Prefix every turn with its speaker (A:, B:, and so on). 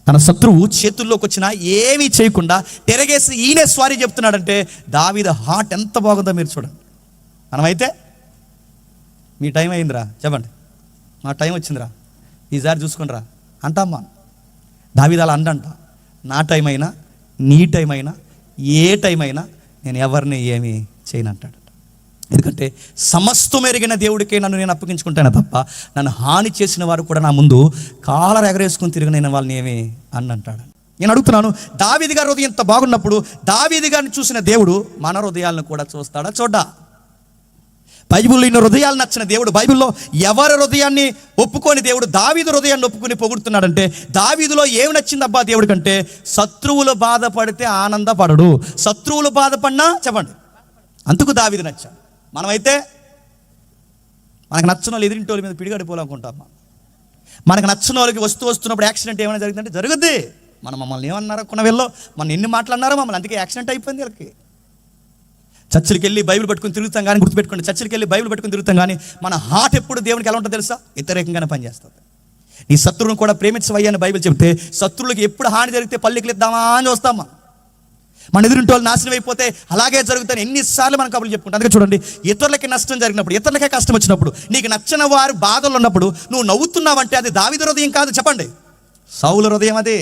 A: తన శత్రువు చేతుల్లోకి వచ్చినా ఏమీ చేయకుండా తిరగేసి ఈయనే సారీ చెప్తున్నాడంటే దావీదు హార్ట్ ఎంత బాగుందో మీరు చూడండి. మనమైతే మీ టైం అయిందిరా చెప్పండి, మా టైం వచ్చిందిరా ఈసారి చూసుకునిరా అంటామ్మా. దావీదు అలా అండంట, నా టైం అయినా నీ టైం అయినా ఏ టైం అయినా నేను ఎవరిని ఏమీ చేయను అంటాడు. ఎందుకంటే సమస్తం ఎరిగిన దేవుడికే నన్ను నేను అప్పగించుకుంటాను తప్ప నన్ను హాని చేసిన వారు కూడా నా ముందు కాలర్ ఎగరేసుకుని తిరిగి నేను వాళ్ళని ఏమి అని అంటాడు. నేను అడుగుతున్నాను, దావీదు గారి హృదయం ఇంత బాగున్నప్పుడు దావీదు గారిని చూసిన దేవుడు మన హృదయాలను కూడా చూస్తాడా చూడ్డా? బైబిల్లో ఇన్ని హృదయాలు నచ్చిన దేవుడు, బైబిల్లో ఎవరి హృదయాన్ని ఒప్పుకొని దేవుడు దావీదు హృదయాన్ని ఒప్పుకొని పొగుడుతున్నాడంటే దావీదులో ఏమి నచ్చింది అబ్బా దేవుడి కంటే? శత్రువులు బాధపడితే ఆనందపడడు, శత్రువులు బాధపడినా చెప్పండి అందుకు దావీదు నచ్చాడు. మనమైతే మనకు నచ్చిన వాళ్ళు ఎదిరింటి వాళ్ళ మీద పిడిగడిపోవాలనుకుంటాం. మనకు నచ్చిన వాళ్ళకి వస్తున్నప్పుడు యాక్సిడెంట్ ఏమైనా జరిగిందంటే జరుగుద్ది. మమ్మల్ని ఏమన్నారో కొన్న వెళ్ళో మన ఎన్ని మాట్లాడినారో మమ్మల్ని, అందుకే యాక్సిడెంట్ అయిపోయింది వీళ్ళకి. చర్చికి వెళ్ళి బైబిల్ పట్టుకుని తిరుగుతాం కానీ, గుర్తుపెట్టుకోండి, చర్చికి వెళ్ళి బైబిల్ పట్టుకుని తిరుగుతాం కానీ మన హార్ట్ ఎప్పుడు దేవునికి ఎలా ఉంటుందో తెలుసా? వ్యతిరేకంగానే పనిచేస్తుంది. నీ శత్రువును కూడా ప్రేమించవయ్యా అని బైబిల్ చెప్తే శత్రువులకు ఎప్పుడు హాని జరిగితే పల్లికి ఇద్దామా అని వస్తామా? మన ఎదురింటి వాళ్ళు నాశనం అయిపోతే అలాగే జరుగుతాయి ఎన్నిసార్లు మనం కబుర్లు చెప్పుకుంటాం. అందుకే చూడండి, ఇతరులకి నష్టం జరిగినప్పుడు, ఇతరులకే కష్టం వచ్చినప్పుడు, నీకు నచ్చిన వారు బాధలు ఉన్నప్పుడు నువ్వు నవ్వుతున్నావంటే అది దావీదు హృదయం కాదు చెప్పండి, సౌలు హృదయం అదే.